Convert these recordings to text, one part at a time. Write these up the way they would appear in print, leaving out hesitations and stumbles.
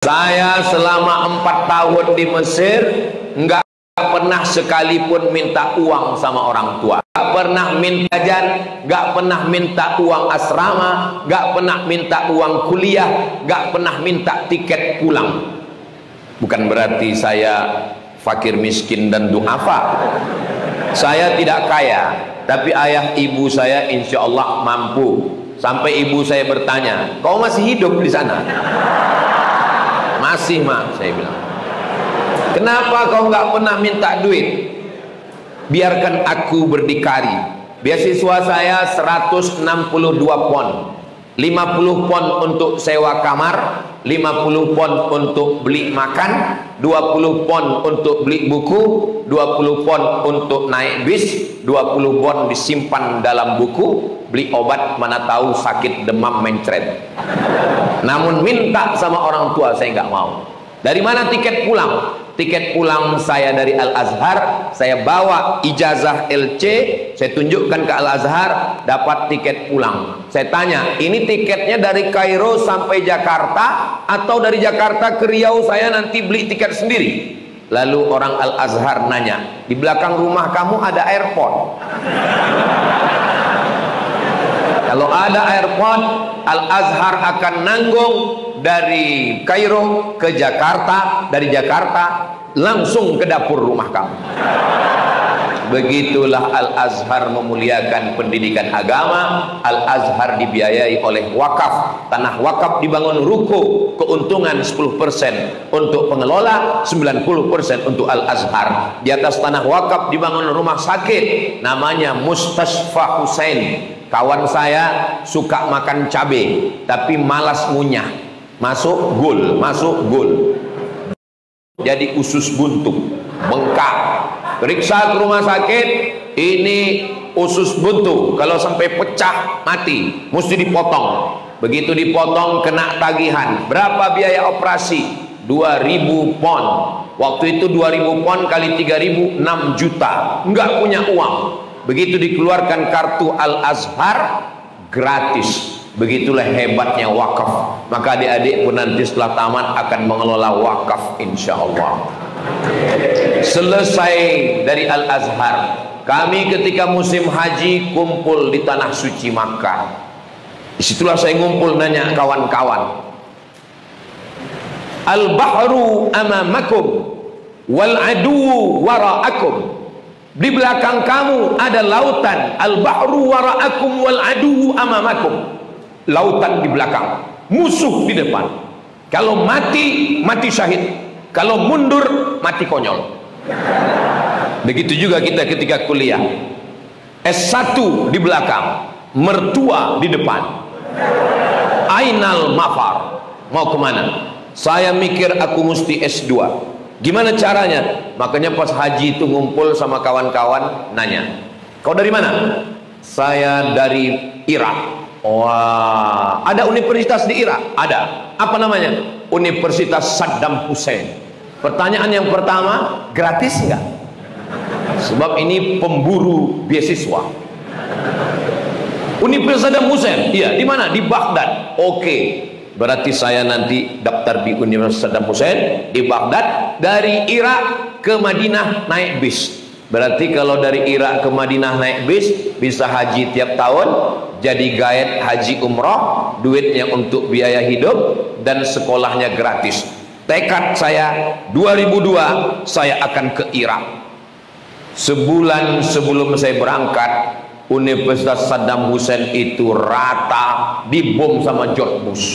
Saya selama 4 tahun di Mesir nggak pernah sekalipun minta uang sama orang tua, nggak pernah minta jajan, nggak pernah minta uang asrama, nggak pernah minta uang kuliah, nggak pernah minta tiket pulang. Bukan berarti saya fakir miskin dan duafa. Saya tidak kaya, tapi ayah ibu saya insya Allah mampu. Sampai ibu saya bertanya, kau masih hidup di sana? Masih, mak, saya bilang. Kenapa kau nggak pernah minta duit? Biarkan aku berdikari. Beasiswa saya 162 pon, 50 pon untuk sewa kamar, 50 pon untuk beli makan, 20 pon untuk beli buku, 20 pon untuk naik bis, 20 pon disimpan dalam buku, beli obat mana tahu sakit demam mencret. Namun minta sama orang tua saya nggak mau. Dari mana tiket pulang? Tiket pulang saya dari Al-Azhar, saya bawa ijazah LC, saya tunjukkan ke Al-Azhar, dapat tiket pulang. Saya tanya, ini tiketnya dari Kairo sampai Jakarta atau dari Jakarta ke Riau saya nanti beli tiket sendiri? Lalu orang Al-Azhar nanya, di belakang rumah kamu ada airport? Kalau ada airport, Al-Azhar akan nanggung dari Kairo ke Jakarta, dari Jakarta langsung ke dapur rumah kamu. Begitulah Al-Azhar memuliakan pendidikan agama. Al-Azhar dibiayai oleh wakaf. Tanah wakaf dibangun ruko, keuntungan 10% untuk pengelola, 90% untuk Al-Azhar. Di atas tanah wakaf dibangun rumah sakit, namanya Mustasfa Husain. Kawan saya suka makan cabai tapi malas ngunyah, masuk gul, jadi usus buntu, bengkak. Periksa ke rumah sakit, ini usus buntu, kalau sampai pecah mati, mesti dipotong. Begitu dipotong kena tagihan. Berapa biaya operasi? 2000 pon. Waktu itu 2000 pon kali 3000, 6 juta. Enggak punya uang. Begitu dikeluarkan kartu Al-Azhar, gratis. Begitulah hebatnya wakaf. Maka adik-adik pun nanti setelah tamat akan mengelola wakaf insya Allah. Selesai dari Al-Azhar, kami ketika musim haji kumpul di tanah suci Makkah. Disitulah saya ngumpul nanya kawan-kawan, al-bahru amamakum wal adu wara'akum. Di belakang kamu ada lautan. Al-bahru wara'akum wal adu amamakum. Lautan di belakang, musuh di depan. Kalau mati, mati syahid. Kalau mundur, mati konyol. Begitu juga kita ketika kuliah. S1 di belakang, mertua di depan. Ainal mafar. Mau kemana? Saya mikir aku mesti S2. Gimana caranya? Makanya pas haji itu ngumpul sama kawan-kawan, nanya, kau dari mana? Saya dari Irak. Wah, ada universitas di Irak? Ada. Apa namanya? Universitas Saddam Hussein. Pertanyaan yang pertama, gratis nggak? Sebab ini pemburu beasiswa. Universitas Saddam Hussein? Iya. Di mana? Di Baghdad. Oke. Berarti saya nanti daftar di Universitas Saddam Hussein di Baghdad. Dari Irak ke Madinah naik bis. Berarti kalau dari Irak ke Madinah naik bis, bisa haji tiap tahun, jadi guide haji umroh, duitnya untuk biaya hidup, dan sekolahnya gratis. Tekad saya 2002 saya akan ke Irak. Sebulan sebelum saya berangkat, Universitas Saddam Hussein itu rata dibom sama George Bush.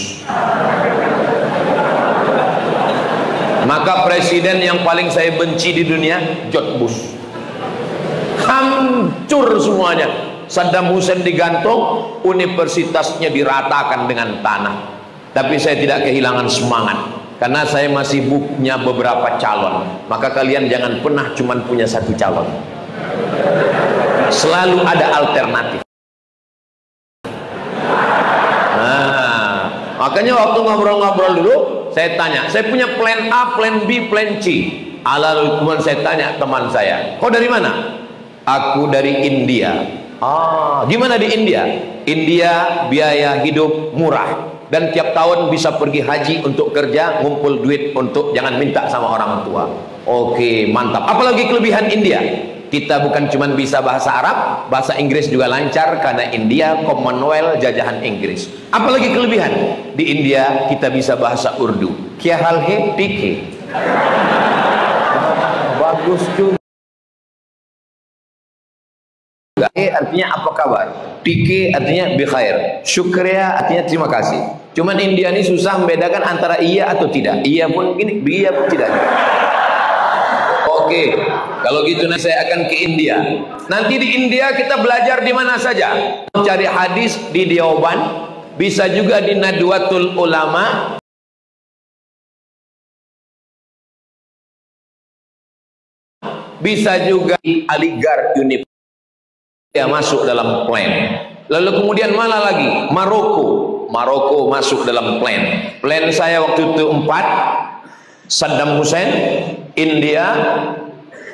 Maka presiden yang paling saya benci di dunia, George Bush. Hancur semuanya. Saddam Hussein digantung, universitasnya diratakan dengan tanah. Tapi saya tidak kehilangan semangat, karena saya masih punya beberapa calon. Maka kalian jangan pernah cuma punya satu calon. Selalu ada alternatif. Nah, makanya waktu ngobrol-ngobrol dulu, saya tanya, saya punya plan A, plan B, plan C. Kemudian saya tanya teman saya, kau dari mana? Aku dari India. Ah, gimana di India? India biaya hidup murah. dan tiap tahun bisa pergi haji untuk kerja, ngumpul duit untuk jangan minta sama orang tua. Oke, mantap. Apalagi kelebihan India, kita bukan cuma bisa bahasa Arab, bahasa Inggris juga lancar karena India Commonwealth jajahan Inggris. Apalagi kelebihan di India, kita bisa bahasa Urdu. Kya hal hai, ठीक है. Bagus juga. Artinya apa kabar, tike artinya bikhair, syukriya artinya terima kasih. Cuman India ini susah membedakan antara iya atau tidak. Iya pun gini, iya pun tidak. Oke, kalau gitu nanti saya akan ke India. Nanti di India kita belajar di mana saja. Cari hadis di Deoban, bisa juga di Nadwatul Ulama, bisa juga di Aligarh University. Ya, masuk dalam plan. Lalu kemudian mana lagi? Maroko masuk dalam plan. Plan saya waktu itu 4. Saddam Hussein, India,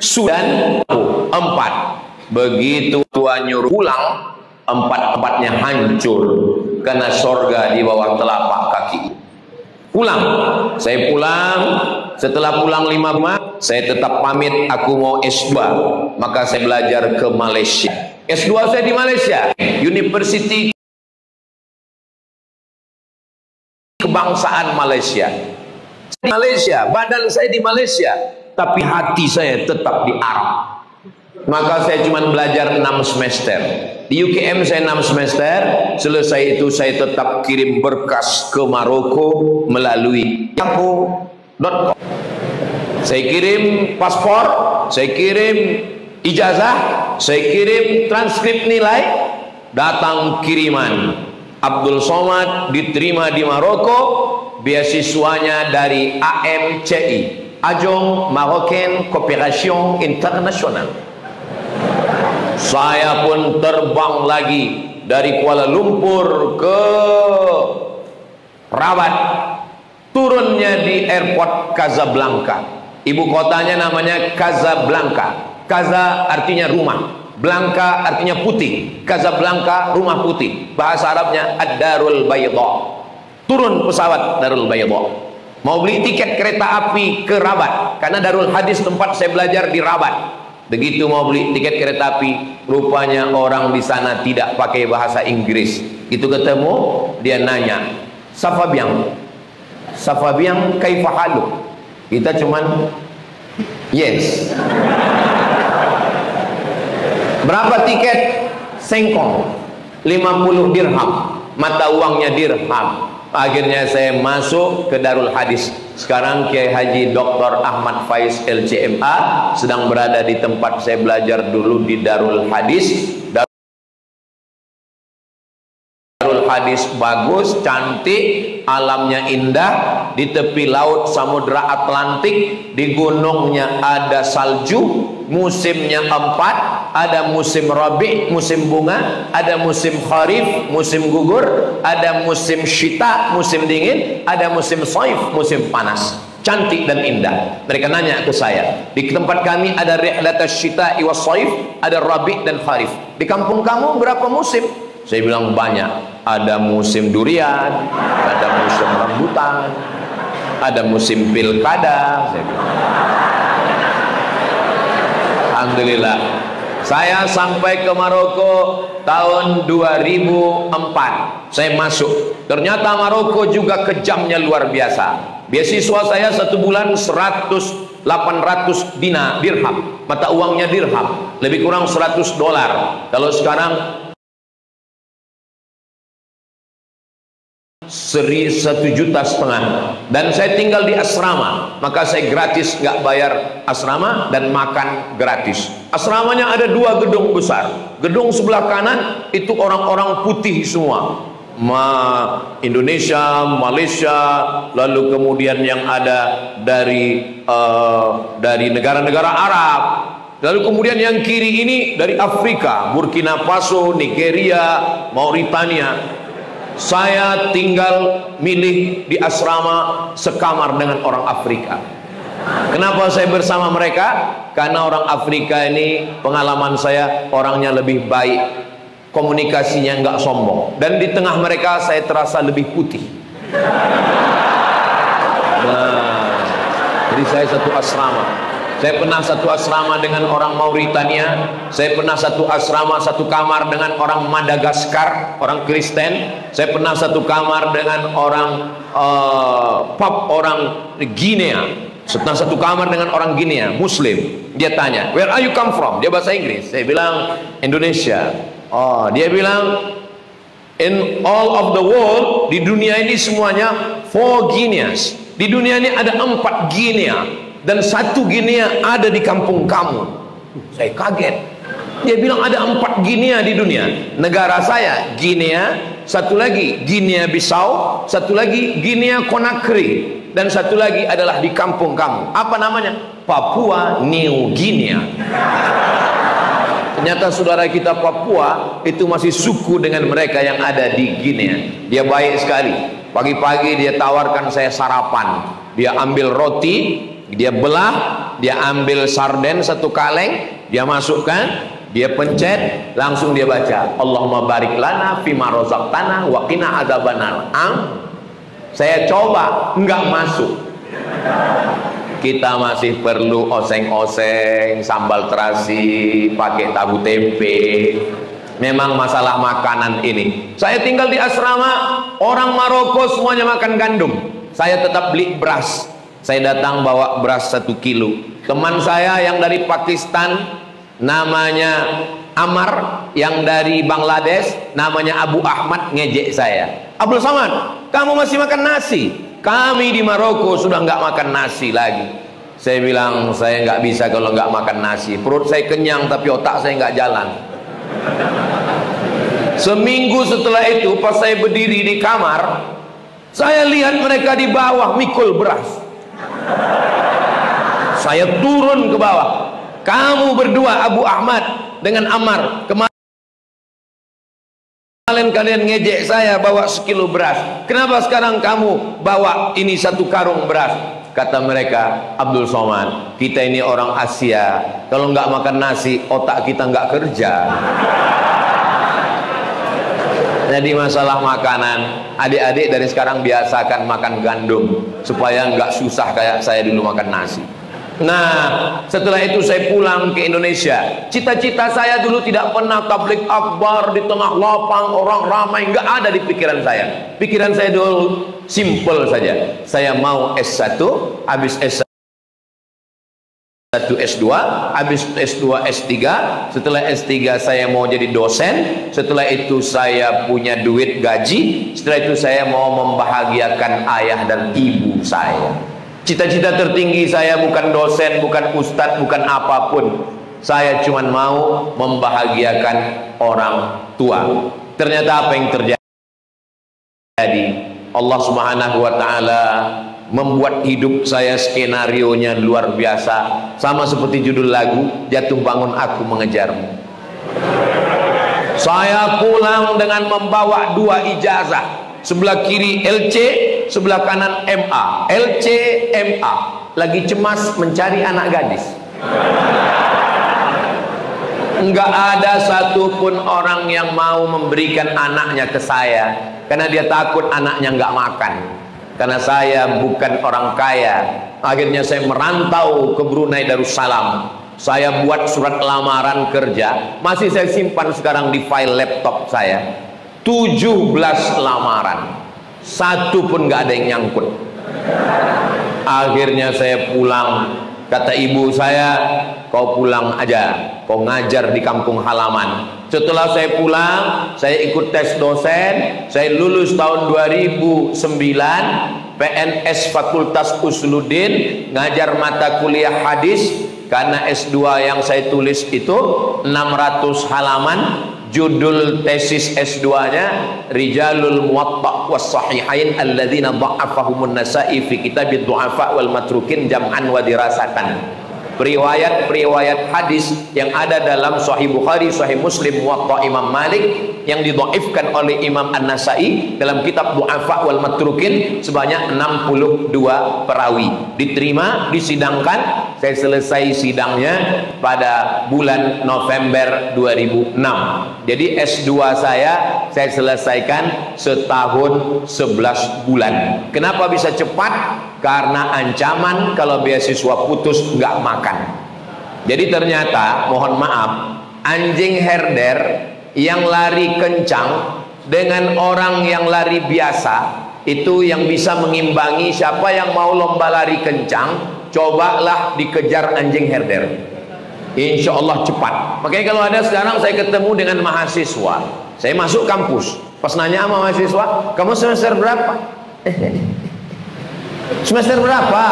Sudan, 4. Begitu tua nyuruh pulang, 4-empatnya hancur karena sorga di bawah telapak kaki. Pulang, saya pulang. Setelah pulang 5 saya tetap pamit, aku mau S2, maka saya belajar ke Malaysia. S2 saya di Malaysia, University Kebangsaan Malaysia. Di Malaysia, badan saya di Malaysia, tapi hati saya tetap di Arab. Maka saya cuma belajar 6 semester. Di UKM saya 6 semester. Selesai itu saya tetap kirim berkas ke Maroko melalui yahoo.com. Saya kirim paspor, saya kirim ijazah, saya kirim transkrip nilai, datang kiriman. Abdul Somad diterima di Maroko, beasiswanya dari AMCI, Agence Marocaine Coopération Internationale. Saya pun terbang lagi dari Kuala Lumpur ke Rabat, turunnya di airport Casablanca. Ibu kotanya namanya Casablanca. Kaza artinya rumah, Blanca artinya putih. Casablanca rumah putih. Bahasa Arabnya Ad-Darul Bayda. Turun pesawat Darul Bayda. Mau beli tiket kereta api ke Rabat, karena Darul Hadis tempat saya belajar di Rabat. Begitu mau beli tiket kereta api, rupanya orang di sana tidak pakai bahasa Inggris. Itu ketemu, dia nanya, Safabiang, kaifa haluk? Kita cuman yes. Berapa tiket? Sengkong, 50 dirham, mata uangnya dirham. Akhirnya saya masuk ke Darul Hadis. Sekarang Kiai Haji Dr. Ahmad Faiz LCMA sedang berada di tempat saya belajar dulu di Darul Hadis. Darul Hadis bagus, cantik, alamnya indah, di tepi laut Samudra Atlantik, di gunungnya ada salju, musimnya 4, ada musim rabi, musim bunga, ada musim kharif, musim gugur, ada musim syita, musim dingin, ada musim saif, musim panas. Cantik dan indah. Mereka nanya ke saya, di tempat kami ada rihlatas syita was saif, ada rabi dan kharif. Di kampung kamu berapa musim? Saya bilang banyak. Ada musim durian, ada musim rambutan, ada musim pilkada. Saya bilang, alhamdulillah. Saya sampai ke Maroko tahun 2004. Saya masuk. Ternyata Maroko juga kejamnya luar biasa. Beasiswa saya 1 bulan 800 dirham. Mata uangnya dirham. Lebih kurang $100. Kalau sekarang 1,5 juta. Dan saya tinggal di asrama, maka saya gratis, nggak bayar asrama dan makan gratis. Asramanya ada 2 gedung besar. Gedung sebelah kanan itu orang-orang putih semua, Indonesia, Malaysia, lalu kemudian yang ada dari negara-negara Arab. Lalu kemudian yang kiri ini dari Afrika, Burkina Faso, Nigeria, Mauritania. Saya tinggal milih di asrama sekamar dengan orang Afrika. Kenapa saya bersama mereka? Karena orang Afrika ini pengalaman saya orangnya lebih baik, komunikasinya nggak sombong, dan di tengah mereka saya terasa lebih putih. Nah, jadi saya satu asrama. Saya pernah satu asrama dengan orang Mauritania. Saya pernah satu asrama, satu kamar dengan orang Madagaskar, orang Kristen. Saya pernah satu kamar dengan orang orang Guinea. Pernah satu kamar dengan orang Guinea, Muslim. Dia tanya, where are you come from? Dia bahasa Inggris. Saya bilang Indonesia. Oh, dia bilang in all of the world, di dunia ini semuanya 4 Guineas. Di dunia ini ada 4 Guinea. Dan 1 Guinea ada di kampung kamu. Saya kaget. Dia bilang ada 4 Guinea di dunia. Negara saya Guinea, satu lagi Guinea Bissau, satu lagi Guinea Conakry, dan satu lagi adalah di kampung kamu. Apa namanya? Papua New Guinea. Ternyata saudara kita Papua itu masih suku dengan mereka yang ada di Guinea. Dia baik sekali. Pagi-pagi dia tawarkan saya sarapan. Dia ambil roti, dia belah, dia ambil sarden 1 kaleng, dia masukkan, dia pencet, langsung dia baca, Allahumma barik lana fima razaqtana wa qina adzabannar. Saya coba, enggak masuk. Kita masih perlu oseng-oseng, sambal terasi, pakai tahu tempe. Memang masalah makanan ini. Saya tinggal di asrama, orang Maroko semuanya makan gandum. Saya tetap beli beras. Saya datang bawa beras 1 kilo. Teman saya yang dari Pakistan namanya Amar, yang dari Bangladesh namanya Abu Ahmad, ngejek saya. Abdul Samad, kamu masih makan nasi? Kami di Maroko sudah nggak makan nasi lagi. Saya bilang saya nggak bisa kalau nggak makan nasi. Perut saya kenyang tapi otak saya nggak jalan. Seminggu setelah itu pas saya berdiri di kamar, saya lihat mereka di bawah mikul beras. Saya turun ke bawah. Kamu berdua Abu Ahmad dengan Ammar, kemarin kalian ngejek saya bawa 1 kilo beras. Kenapa sekarang kamu bawa ini 1 karung beras? Kata mereka, Abdul Somad, kita ini orang Asia, kalau nggak makan nasi otak kita nggak kerja. Jadi masalah makanan, adik-adik dari sekarang biasakan makan gandum supaya nggak susah kayak saya dulu makan nasi. Nah, setelah itu saya pulang ke Indonesia. Cita-cita saya dulu tidak pernah tabligh akbar di tengah lapang orang ramai, nggak ada di pikiran saya. Pikiran saya dulu simple saja. Saya mau S1, habis S1 S2, habis S2 S3, setelah S3 saya mau jadi dosen, setelah itu saya punya duit gaji, setelah itu saya mau membahagiakan ayah dan ibu saya. Cita-cita tertinggi saya bukan dosen, bukan ustadz, bukan apapun. Saya cuma mau membahagiakan orang tua. Ternyata apa yang terjadi? Allah Subhanahu wa taala membuat hidup saya skenarionya luar biasa, sama seperti judul lagu, jatuh bangun aku mengejarmu. Saya pulang dengan membawa 2 ijazah, sebelah kiri LC, sebelah kanan MA. LC, MA. Lagi cemas mencari anak gadis. Enggak ada satupun orang yang mau memberikan anaknya ke saya, karena dia takut anaknya enggak makan. Karena saya bukan orang kaya. Akhirnya saya merantau ke Brunei Darussalam. Saya buat surat lamaran kerja, masih saya simpan sekarang di file laptop saya. 17 lamaran, 1 pun nggak ada yang nyangkut. Akhirnya saya pulang. Kata ibu saya, kau pulang aja, kau ngajar di kampung halaman. Setelah saya pulang, saya ikut tes dosen, saya lulus tahun 2009, PNS Fakultas Usuluddin, ngajar mata kuliah hadis. Karena S2 yang saya tulis itu 600 halaman, judul tesis S2-nya Rijalul Muwatta' was Sahihain alladzina dha'afahumun Nasa'i fi kitabid du'afa wal matrukin jam'an wa dirasatan. riwayat hadis yang ada dalam Sahih Bukhari, Sahih Muslim, Muwatta Imam Malik yang didhaifkan oleh Imam An-Nasai dalam kitab Du'afa wal Matrukin sebanyak 62 perawi. Diterima, disidangkan. Saya selesai sidangnya pada bulan November 2006. Jadi S2 saya selesaikan setahun 11 bulan. Kenapa bisa cepat? Karena ancaman kalau beasiswa putus nggak makan. Jadi ternyata, mohon maaf, anjing herder yang lari kencang dengan orang yang lari biasa itu yang bisa mengimbangi. Siapa yang mau lomba lari kencang, cobalah dikejar anjing herder. Insya Allah cepat. Makanya kalau ada sekarang saya ketemu dengan mahasiswa, saya masuk kampus, pas nanya sama mahasiswa, kamu semester berapa? Semester berapa?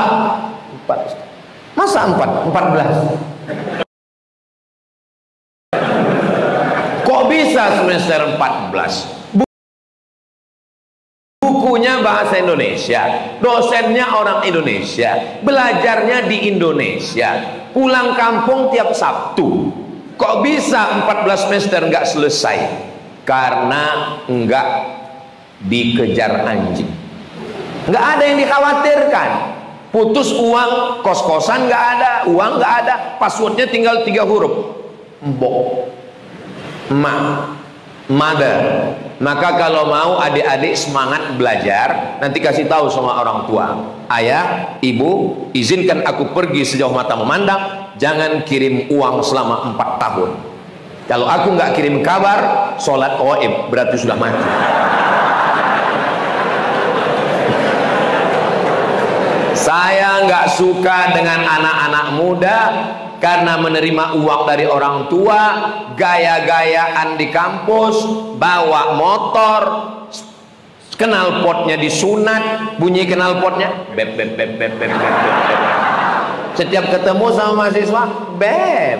4. Masa 14? Kok bisa semester 14? Bukunya bahasa Indonesia, dosennya orang Indonesia, belajarnya di Indonesia, pulang kampung tiap Sabtu. Kok bisa 14 semester nggak selesai? Karena nggak dikejar anjing. Nggak ada yang dikhawatirkan. Putus uang, kos-kosan nggak ada, uang nggak ada, passwordnya tinggal 3 huruf. Mbok, ma, mother. Maka kalau mau adik-adik semangat belajar, nanti kasih tahu sama orang tua. Ayah, ibu, izinkan aku pergi sejauh mata memandang, jangan kirim uang selama 4 tahun. Kalau aku nggak kirim kabar, sholat gaib berarti sudah mati. Saya nggak suka dengan anak-anak muda karena menerima uang dari orang tua, gaya-gayaan di kampus, bawa motor, knalpotnya disunat, bunyi knalpotnya beb beb beb beb beb beb beb. Setiap ketemu sama mahasiswa, beb.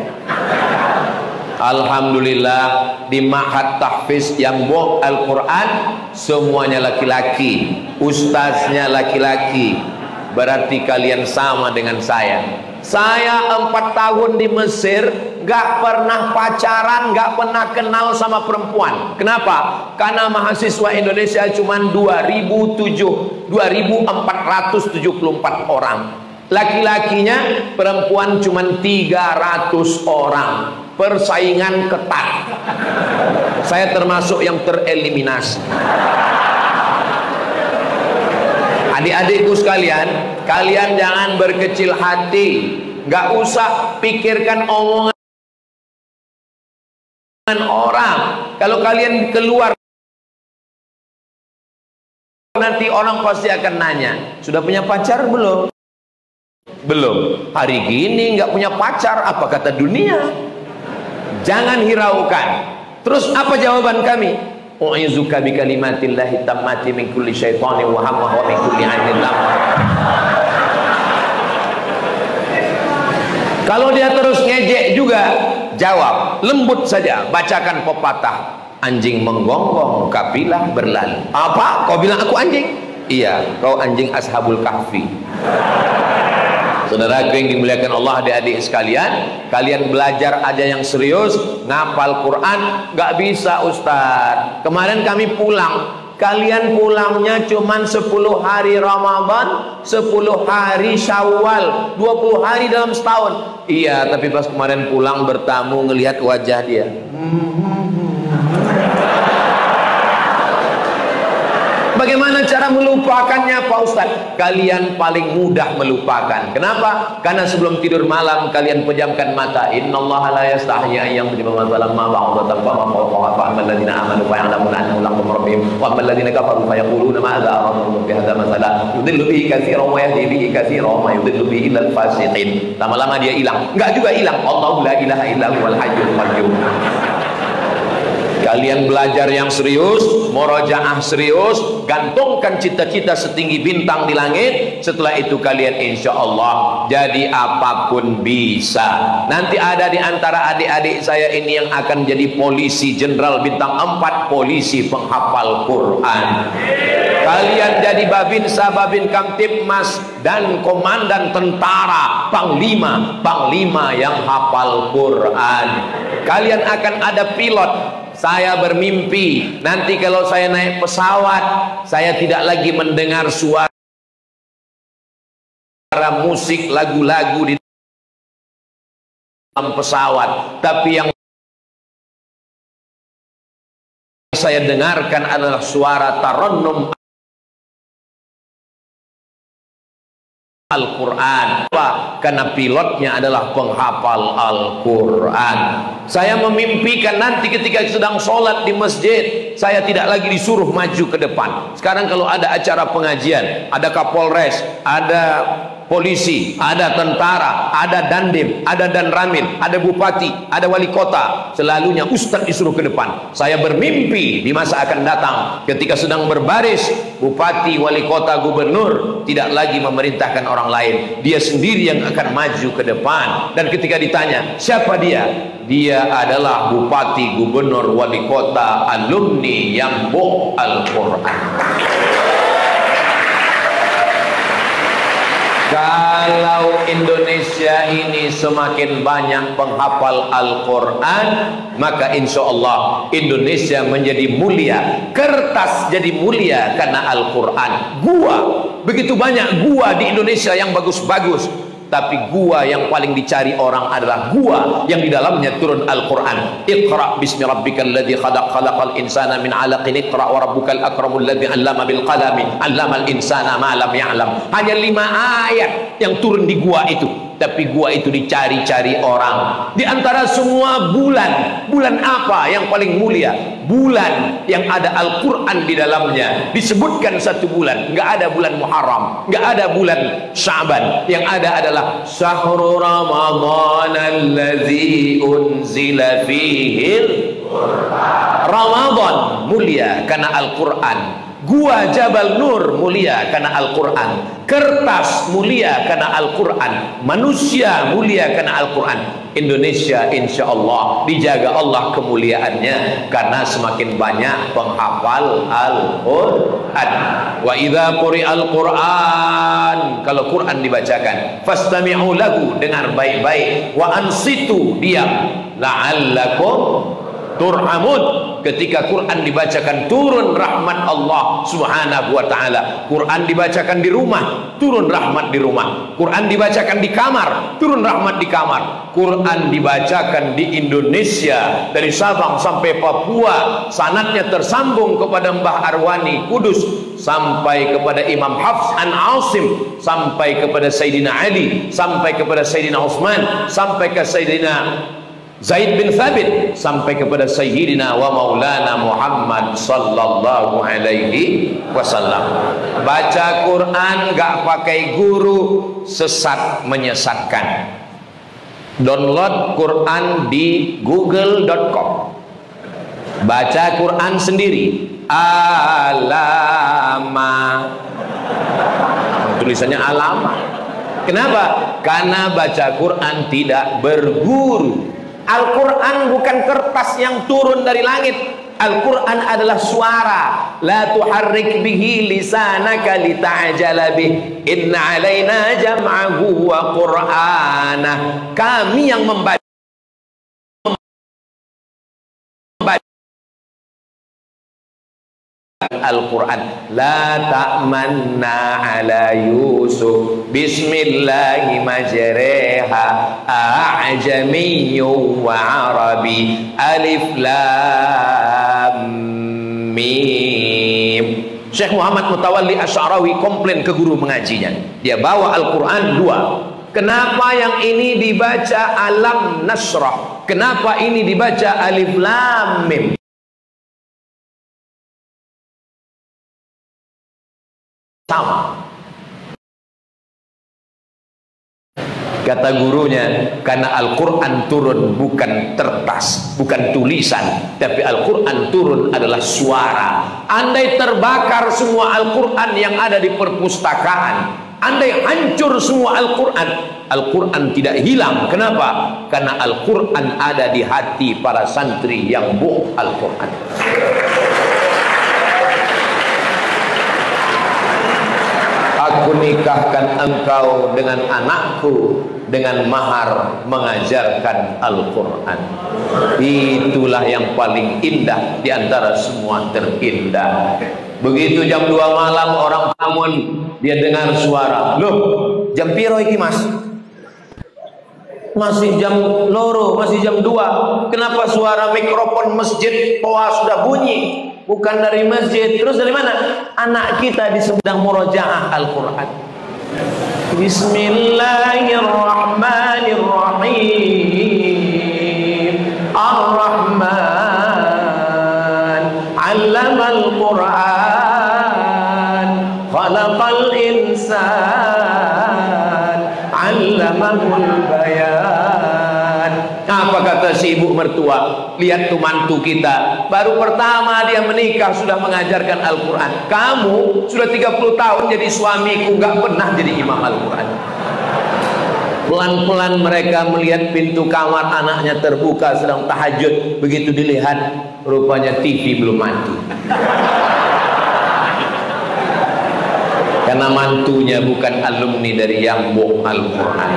Alhamdulillah di Ma'had Tahfiz yang Yambok Al-Quran semuanya laki-laki, ustaznya laki-laki. Berarti kalian sama dengan saya. Saya 4 tahun di Mesir gak pernah pacaran, gak pernah kenal sama perempuan. Kenapa? Karena mahasiswa Indonesia cuma 2.474 orang. Laki-lakinya perempuan cuma 300 orang. Persaingan ketat. Saya termasuk yang tereliminasi. Adik-adikku sekalian, kalian jangan berkecil hati. Gak usah pikirkan omongan orang. Kalau kalian keluar nanti orang pasti akan nanya, sudah punya pacar belum? Belum. Hari gini nggak punya pacar, apa kata dunia? Jangan hiraukan. Terus apa jawaban kami? U'izuka bi kalimatillahi tammati min kulli syaitanin wa hammah wa min kulli 'ainin lamah. Kalau dia terus ngejek juga, jawab lembut saja, bacakan pepatah. Anjing menggonggong, kapilah berlalu. Apa? Kau bilang aku anjing? Iya, kau anjing Ashabul Kahfi. Saudaraku yang dimuliakan Allah, adik-adik sekalian, kalian belajar aja yang serius. Ngapal Quran nggak bisa Ustaz. Kemarin kami pulang, kalian pulangnya cuman 10 hari Ramadan, 10 hari Syawal, 20 hari dalam setahun. Iya, tapi pas kemarin pulang bertamu ngelihat wajah dia. Bagaimana cara melupakannya Pak Ustaz? Kalian paling mudah melupakan. Kenapa? Karena sebelum tidur malam kalian pejamkan mata. Innallaha la yastahyi an yadhliba mathalan ma ba'datan fa ma fawqaha fa ammal ladzina amanu fa ya'lamuna annahu lakum rabbihim wa ammal ladzina kafaru fa yaquluna ma'adza aradallahu bi hadzal mathala yudillu bihi katsiran wa yahdi bihi katsiran wa yudillu bihi illal fasiqin. Lama-lama dia hilang. Enggak juga hilang. Allahu la ilaha illa huwal hayyul qayyum. Kalian belajar yang serius, murojaah serius, gantungkan cita-cita setinggi bintang di langit. Setelah itu kalian insya Allah jadi apapun bisa. Nanti ada di antara adik-adik saya ini yang akan jadi polisi jenderal bintang 4, polisi penghafal Quran. Kalian jadi babinsa, babin kamtipmas, dan komandan tentara, panglima yang hafal Quran. Kalian akan ada pilot. Saya bermimpi nanti kalau saya naik pesawat, saya tidak lagi mendengar suara musik lagu-lagu di dalam pesawat, tapi yang saya dengarkan adalah suara tarannum Al-Quran. Karena pilotnya adalah penghafal Al-Quran. Saya memimpikan nanti ketika sedang sholat di masjid, saya tidak lagi disuruh maju ke depan. Sekarang kalau ada acara pengajian, ada Kapolres, ada polisi, ada tentara, ada dandim, ada danramil, ada bupati, ada wali kota, selalunya ustaz disuruh ke depan. Saya bermimpi di masa akan datang ketika sedang berbaris, bupati, wali kota, gubernur tidak lagi memerintahkan orang lain, dia sendiri yang akan maju ke depan. Dan ketika ditanya siapa dia, dia adalah bupati, gubernur, wali kota, alumni yang bu Al-Quran. Kalau Indonesia ini semakin banyak penghafal Al-Quran, maka insya Allah Indonesia menjadi mulia. Kertas jadi mulia karena Al-Quran. Gua, begitu banyak gua di Indonesia yang bagus-bagus, tapi gua yang paling dicari orang adalah gua yang di dalamnya turun Al-Quran. Iqra bismi rabbikal ladzi khalaq, khalaqal insana min 'alaqin, iqra wa rabbukal akramul ladzi 'allama bil qalami, 'allamal insana ma lam ya'lam. Hanya 5 ayat yang turun di gua itu, tapi gua itu dicari-cari orang. Di antara semua bulan, bulan apa yang paling mulia? Bulan yang ada Al-Quran di dalamnya. Disebutkan satu bulan, nggak ada bulan Muharram, nggak ada bulan Sya'ban. Yang ada adalah Syahrul Ramadan allazi unzila fihi Ramadan, mulia karena Al-Quran. Gua Jabal Nur mulia karena Al-Quran. Kertas mulia karena Al-Quran. Manusia mulia karena Al-Quran. Indonesia insya Allah dijaga Allah kemuliaannya karena semakin banyak penghafal Al-Quran. Wa idza quri'al Quran, kalau Quran dibacakan, fastami'u lahu, dengar baik-baik, wa ansitu, diam, la'allakum turhamun. Ketika Quran dibacakan, turun rahmat Allah subhanahu wa ta'ala. Quran dibacakan di rumah, turun rahmat di rumah. Quran dibacakan di kamar, turun rahmat di kamar. Quran dibacakan di Indonesia, dari Sabang sampai Papua, sanadnya tersambung kepada Mbah Arwani Kudus, sampai kepada Imam Hafs an Asim, sampai kepada Sayyidina Ali, sampai kepada Sayyidina Utsman, sampai ke Sayyidina Zaid bin Thabit, sampai kepada Sayyidina wa Maulana Muhammad sallallahu alaihi wasallam. Baca Quran gak pakai guru, sesat menyesatkan. Download Quran di google.com. Baca Quran sendiri. Alama, tulisannya alama. Kenapa? Karena baca Quran tidak berguru. Al-Quran bukan kertas yang turun dari langit. Al-Quran adalah suara. La tuharrik bihi lisanaka lita'jala bih. Inna alaina jam'ahu wa qur'anah. Kami yang membaca Al-Quran. La ta'manna ala Yusuf bismillahi majreha a'jamiyyu wa arabi alif lam mim. Syekh Muhammad Mutawalli Asy'arawi komplain ke guru mengajinya. Dia bawa Al-Quran 2. Kenapa yang ini dibaca alam nasrah? Kenapa ini dibaca alif lam mim? Sama. Kata gurunya, karena Al-Quran turun bukan kertas, bukan tulisan, tapi Al-Quran turun adalah suara. Andai terbakar semua Al-Quran yang ada di perpustakaan, andai hancur semua Al-Quran, Al-Quran tidak hilang. Kenapa? Karena Al-Quran ada di hati para santri yang buh Al-Quran. Aku nikahkan engkau dengan anakku dengan mahar mengajarkan Al-Quran. Itulah yang paling indah di antara semua terindah. Begitu jam 2 malam orang bangun, dia dengar suara. Loh, jam piro iki mas? Masih jam loro, masih jam 2. Kenapa suara mikrofon masjid toa sudah bunyi? Bukan dari masjid. Terus dari mana? Anak kita sedang murojaah Al-Quran. Bismillahirrahmanirrahim. Ar-Rahman 'allamal Quran, khalaqal insan, 'allamahul bayan. Apa kata si ibu mertua? Lihat tuh mantu kita, baru pertama dia menikah sudah mengajarkan Al-Quran. Kamu sudah 30 tahun jadi suamiku, gak pernah jadi imam Al-Quran. Pelan-pelan mereka melihat pintu kamar anaknya terbuka sedang tahajud. Begitu dilihat, rupanya TV belum mati. Karena mantunya bukan alumni dari Yambo Al-Quran.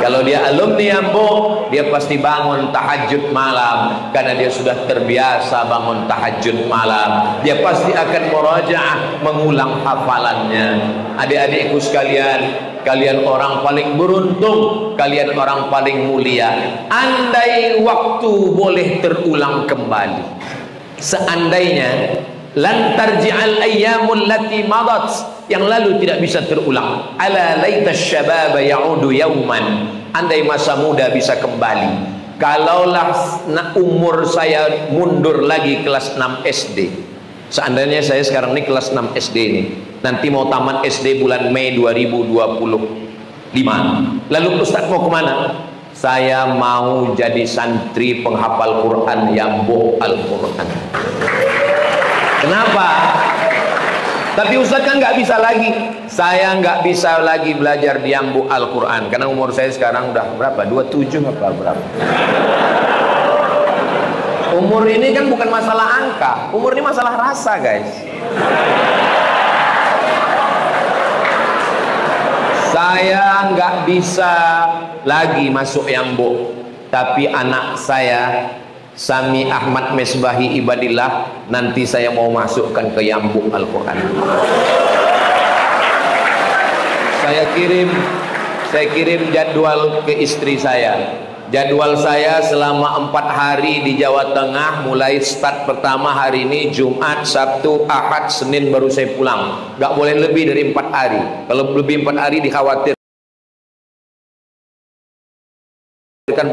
Kalau dia alumni Yambo, dia pasti bangun tahajud malam. Karena dia sudah terbiasa bangun tahajud malam. Dia pasti akan murajaah, mengulang hafalannya. Adik-adikku sekalian, kalian orang paling beruntung, kalian orang paling mulia. Andai waktu boleh terulang kembali, seandainya lan tarji'al ayyamul lati madat, yang lalu tidak bisa terulang. Ala laita syababa ya'udu yauman, andai masa muda bisa kembali. Kalaulah umur saya mundur lagi kelas 6 SD. Seandainya saya sekarang ini kelas 6 SD ini, nanti mau tamat SD bulan Mei 2025. Lalu Ustaz mau kemana? Saya mau jadi santri penghafal Quran Yambo Al-Quran. Kenapa? Tapi Ustaz kan nggak bisa lagi. Saya nggak bisa lagi belajar di Yambo Al-Quran karena umur saya sekarang udah berapa? 27 apa berapa? Umur ini kan bukan masalah angka, umur ini masalah rasa, guys. Saya nggak bisa lagi masuk Yambo, tapi anak saya Sami Ahmad Mesbahi Ibadillah nanti saya mau masukkan ke Yambo Al-Quran. Saya kirim jadwal ke istri saya. Jadwal saya selama 4 hari di Jawa Tengah, mulai start pertama hari ini Jumat, Sabtu, Ahad, Senin baru saya pulang. Gak boleh lebih dari 4 hari. Kalau lebih 4 hari dikhawatirkan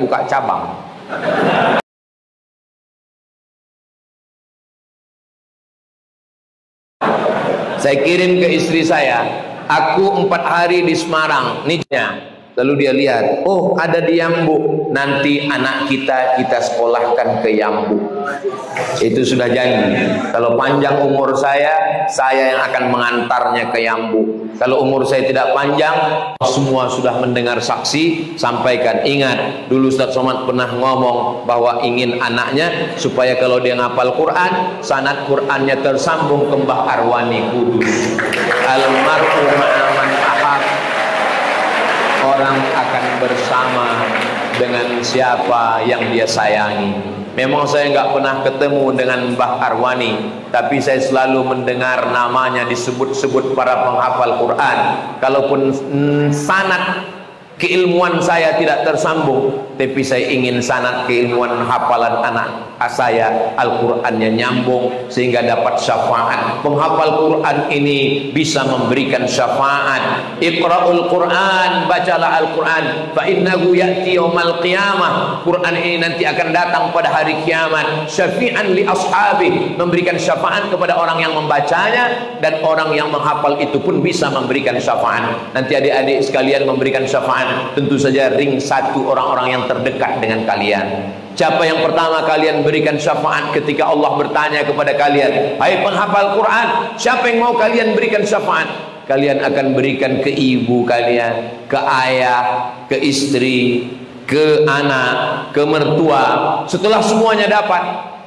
buka cabang. Saya kirim ke istri saya, aku 4 hari di Semarang, niatnya. Lalu dia lihat, oh ada di Yambo, nanti anak kita sekolahkan ke Yambo. Itu sudah janji. Kalau panjang umur saya yang akan mengantarnya ke Yambo. Kalau umur saya tidak panjang, semua sudah mendengar saksi, sampaikan. Ingat, dulu Ustaz Somad pernah ngomong bahwa ingin anaknya supaya kalau dia ngapal Quran, sanad Qurannya tersambung ke Mbah Arwani Kudus. Almarhum ma'aman ahad. Orang akan bersama dengan siapa yang dia sayangi. Memang saya nggak pernah ketemu dengan Mbah Arwani, tapi saya selalu mendengar namanya disebut-sebut para penghafal Quran. Kalaupun sanad keilmuan saya tidak tersambung, tapi saya ingin sanad keilmuan hafalan anak saya Al-Qurannya nyambung sehingga dapat syafaat. Penghafal Quran ini bisa memberikan syafaat. Iqra'ul Quran, bacalah Al-Quran, fa innahu ya'ti yaumal qiyamah. Quran ini nanti akan datang pada hari kiamat. Syafi'an li ashabi, memberikan syafaat kepada orang yang membacanya, dan orang yang menghafal itu pun bisa memberikan syafaat. Nanti adik-adik sekalian memberikan syafaat syafa'an? Tentu saja ring satu orang-orang yang terdekat dengan kalian. Siapa yang pertama kalian berikan syafaat ketika Allah bertanya kepada kalian, hai penghafal Quran, siapa yang mau kalian berikan syafaat? Kalian akan berikan ke ibu kalian, ke ayah, ke istri, ke anak, ke mertua. Setelah semuanya dapat,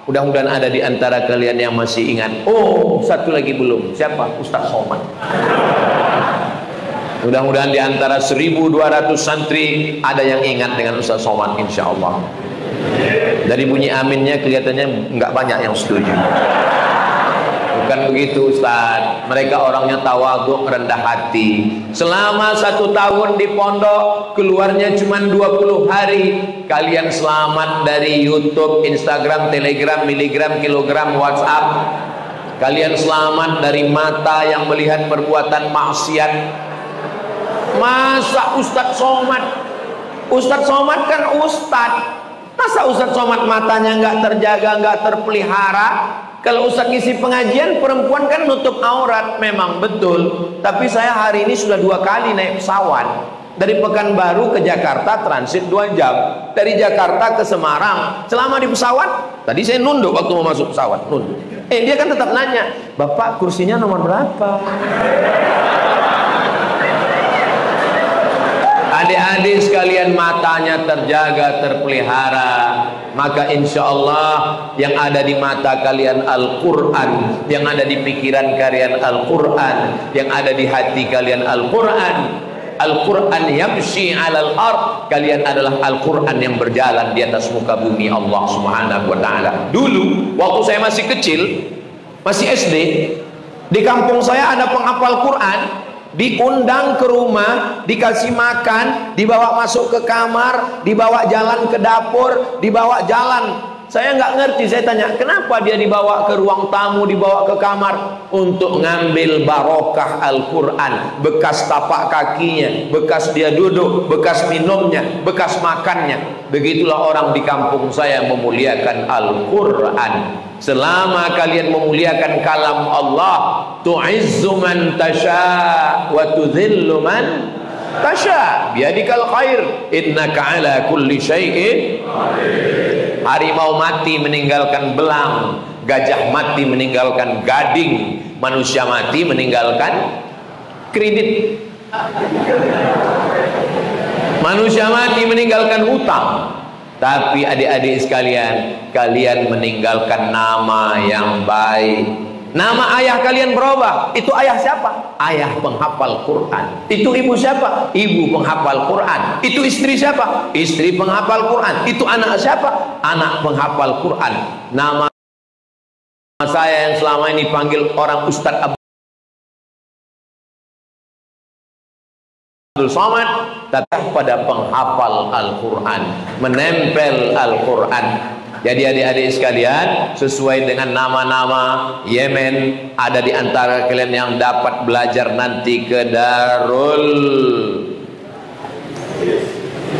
mudah-mudahan ada di antara kalian yang masih ingat. Oh, satu lagi belum. Siapa? Ustaz Somad. Mudah-mudahan di antara 1.200 santri ada yang ingat dengan Ustaz Somad, insya Allah. Dari bunyi aminnya kelihatannya nggak banyak yang setuju. Bukan begitu Ustaz. Mereka orangnya tawadhu, rendah hati. Selama 1 tahun di pondok, keluarnya cuma 20 hari. Kalian selamat dari YouTube, Instagram, Telegram, miligram, kilogram, WhatsApp. Kalian selamat dari mata yang melihat perbuatan maksiat. Masa Ustadz Somad? Ustadz Somad kan Ustadz. Masa Ustadz Somad matanya nggak terjaga, nggak terpelihara? Kalau Ustadz ngisi pengajian, perempuan kan nutup aurat. Memang betul. Tapi saya hari ini sudah 2 kali naik pesawat. Dari Pekanbaru ke Jakarta transit 2 jam. Dari Jakarta ke Semarang. Selama di pesawat, tadi saya nunduk waktu mau masuk pesawat, nunduk. Dia kan tetap nanya, Bapak kursinya nomor berapa? Adik-adik sekalian, matanya terjaga, terpelihara, maka insya Allah yang ada di mata kalian Al-Quran, yang ada di pikiran kalian Al-Quran, yang ada di hati kalian Al-Quran. Al-Quran yamshi 'alal ard. Kalian adalah Al-Quran yang berjalan di atas muka bumi Allah Subhanahu wa ta'ala. Dulu waktu saya masih kecil, masih SD, di kampung saya ada penghafal Quran. Diundang ke rumah, dikasih makan, dibawa masuk ke kamar, dibawa jalan ke dapur, dibawa jalan. Saya nggak ngerti, saya tanya, kenapa dia dibawa ke ruang tamu, dibawa ke kamar? Untuk ngambil barokah Al-Quran, bekas tapak kakinya, bekas dia duduk, bekas minumnya, bekas makannya. Begitulah orang di kampung saya memuliakan Al-Quran. Selama kalian memuliakan kalam Allah, tu'izzu man tasha wa tudhillu man tasha biadikal khair innaka ala kulli syai'in qadir. Harimau mati meninggalkan belang, gajah mati meninggalkan gading, manusia mati meninggalkan kredit, manusia mati meninggalkan hutang. Tapi adik-adik sekalian, kalian meninggalkan nama yang baik. Nama ayah kalian berubah. Itu ayah siapa? Ayah penghafal Quran. Itu ibu siapa? Ibu penghafal Quran. Itu istri siapa? Istri penghafal Quran. Itu anak siapa? Anak penghafal Quran. Nama saya yang selama ini panggil orang Ustadz Abdul Somad, datang pada penghafal Al-Quran, menempel Al-Quran. Jadi adik-adik sekalian, sesuai dengan nama-nama Yemen, ada di antara kalian yang dapat belajar nanti ke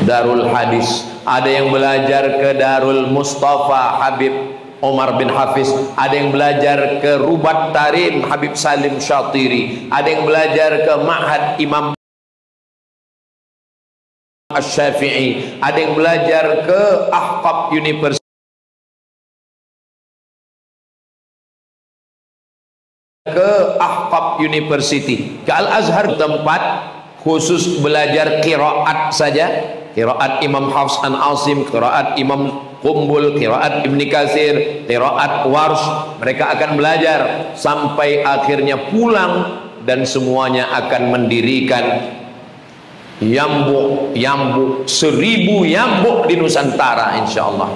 Darul Hadis. Ada yang belajar ke Darul Mustafa Habib Omar bin Hafiz. Ada yang belajar ke Rubat Tarim Habib Salim Syatiri. Ada yang belajar ke Ma'had Imam Asy-Syafi'i. Ada yang belajar ke Ahqaf University, ke Al-Azhar, tempat khusus belajar qiraat saja. Qiraat Imam Hafs an Asim, qiraat Imam Qumbul, qiraat Ibn Katsir, qiraat Warsh. Mereka akan belajar sampai akhirnya pulang, dan semuanya akan mendirikan yambuk 1000 yambuk di Nusantara insyaallah,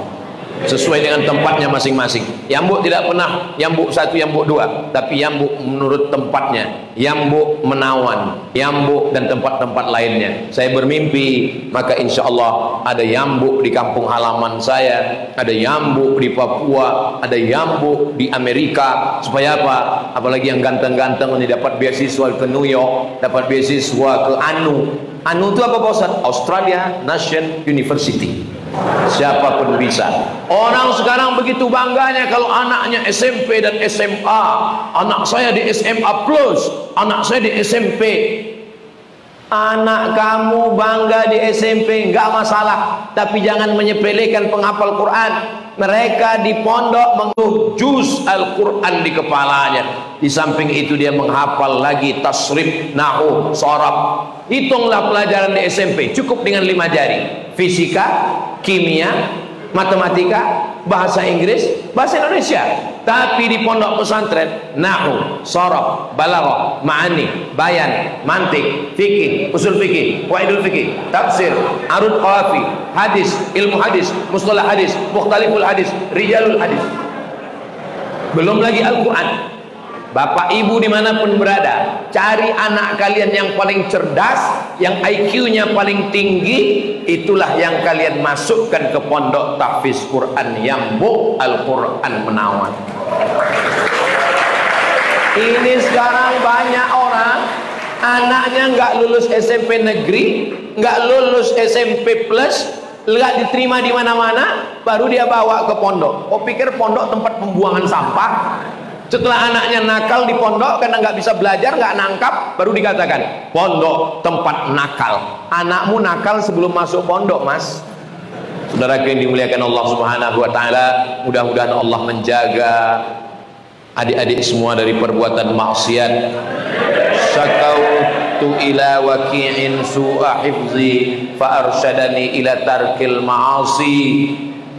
sesuai dengan tempatnya masing-masing. Yambuk tidak pernah yambuk 1, yambuk 2, tapi yambuk menurut tempatnya. Yambuk Menawan, yambuk dan tempat-tempat lainnya. Saya bermimpi, maka insyaallah ada yambuk di kampung halaman saya, ada yambuk di Papua, ada yambuk di Amerika. Supaya apa? Apalagi yang ganteng-ganteng ini dapat beasiswa ke New York, dapat beasiswa ke Anu itu apa Pak Ustaz? Australia National University. Siapapun bisa. Orang sekarang begitu bangganya kalau anaknya SMP dan SMA. Anak saya di SMA Plus, anak saya di SMP. Anak kamu bangga di SMP, nggak masalah, tapi jangan menyepelekan penghafal Quran. Mereka di pondok menguh juz Al-Quran di kepalanya. Di samping itu dia menghafal lagi tasrif, nahu, sorab. Hitunglah pelajaran di SMP cukup dengan 5 jari. Fisika, kimia, matematika, bahasa Inggris, bahasa Indonesia. Tapi di pondok pesantren, nahu, sorab, balaghah, ma'ani, bayan, mantik, fikih, usul fikih, qawaidul fikih, tafsir, arud qawafi, hadis, ilmu hadis, mustalah hadis, mukhtaliful hadis, rijalul hadis. Belum lagi Al-Quran. Bapak ibu dimanapun berada, cari anak kalian yang paling cerdas, yang IQ-nya paling tinggi, itulah yang kalian masukkan ke pondok tahfiz Quran Yambuk Al-Quran Menawan. Ini sekarang banyak orang anaknya nggak lulus SMP negeri, nggak lulus SMP plus, nggak diterima di mana-mana, baru dia bawa ke pondok. Oh, pikir pondok tempat pembuangan sampah. Setelah anaknya nakal di pondok karena nggak bisa belajar, nggak nangkap, baru dikatakan pondok tempat nakal. Anakmu nakal sebelum masuk pondok, mas. Saudara yang dimuliakan Allah Subhanahu Wa Taala, mudah-mudahan Allah menjaga adik-adik semua dari perbuatan maksiat. Syakautu ila waki'in su'a hifzi fa arsyadani ila tarkil ma'asi.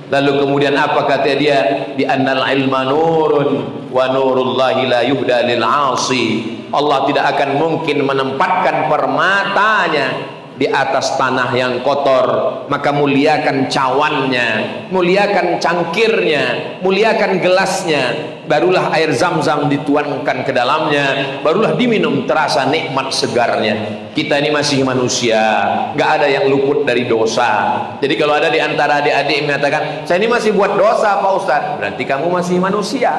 Lalu kemudian apa kata dia? Di annal ilma nurun wa nurullahi la yuhda lil 'asi. Allah tidak akan mungkin menempatkan permatanya di atas tanah yang kotor, maka muliakan cawannya, muliakan cangkirnya, muliakan gelasnya, barulah air zam-zam dituangkan ke dalamnya, barulah diminum terasa nikmat segarnya. Kita ini masih manusia, nggak ada yang luput dari dosa. Jadi kalau ada di antara adik-adik mengatakan, saya ini masih buat dosa Pak Ustadz, berarti kamu masih manusia.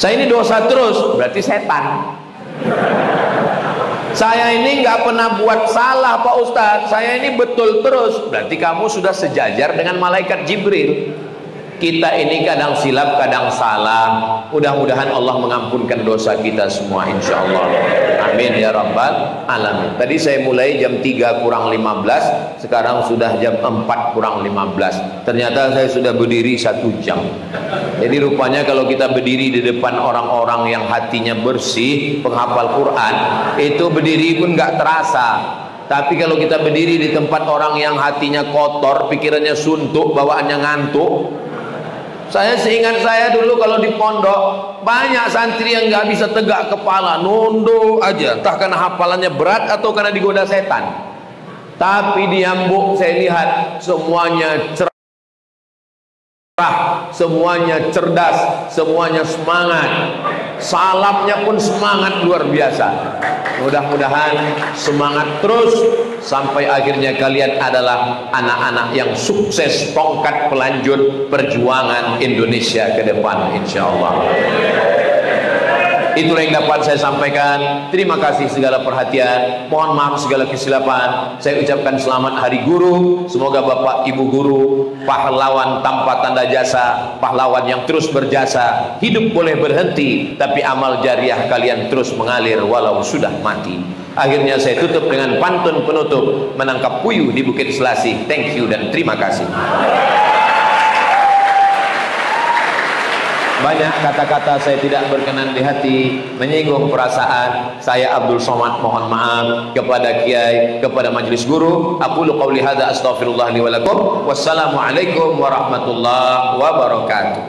Saya ini dosa terus, berarti setan. Saya ini nggak pernah buat salah Pak Ustadz, saya ini betul terus, berarti kamu sudah sejajar dengan malaikat Jibril. Kita ini kadang silap, kadang salah. Mudah-mudahan Allah mengampunkan dosa kita semua, insya Allah. Amin ya rabbal alamin. Tadi saya mulai jam 3 kurang 15, sekarang sudah jam 4 kurang 15. Ternyata saya sudah berdiri 1 jam. Jadi rupanya kalau kita berdiri di depan orang-orang yang hatinya bersih, penghafal Quran, itu berdiri pun nggak terasa. Tapi kalau kita berdiri di tempat orang yang hatinya kotor, pikirannya suntuk, bawaannya ngantuk. Saya seingat saya dulu kalau di pondok, banyak santri yang nggak bisa tegak kepala, nunduk aja, entah karena hafalannya berat atau karena digoda setan. Tapi di Yambuk saya lihat semuanya cerah, semuanya cerdas, semuanya semangat. Salamnya pun semangat luar biasa. Mudah-mudahan semangat terus sampai akhirnya kalian adalah anak-anak yang sukses, tongkat pelanjut perjuangan Indonesia ke depan, insya Allah. Itulah yang dapat saya sampaikan. Terima kasih segala perhatian, mohon maaf segala kesilapan. Saya ucapkan selamat Hari Guru. Semoga Bapak Ibu Guru pahlawan tanpa tanda jasa, pahlawan yang terus berjasa. Hidup boleh berhenti, tapi amal jariah kalian terus mengalir walau sudah mati. Akhirnya saya tutup dengan pantun penutup, menangkap puyuh di Bukit Selasih. Thank you dan terima kasih. Banyak kata-kata saya tidak berkenan di hati, menyinggung perasaan. Saya Abdul Somad mohon maaf kepada Kiai, kepada majelis guru. Aqulu qauli hadza astaghfirullah li wa lakum. Wassalamualaikum warahmatullahi wabarakatuh.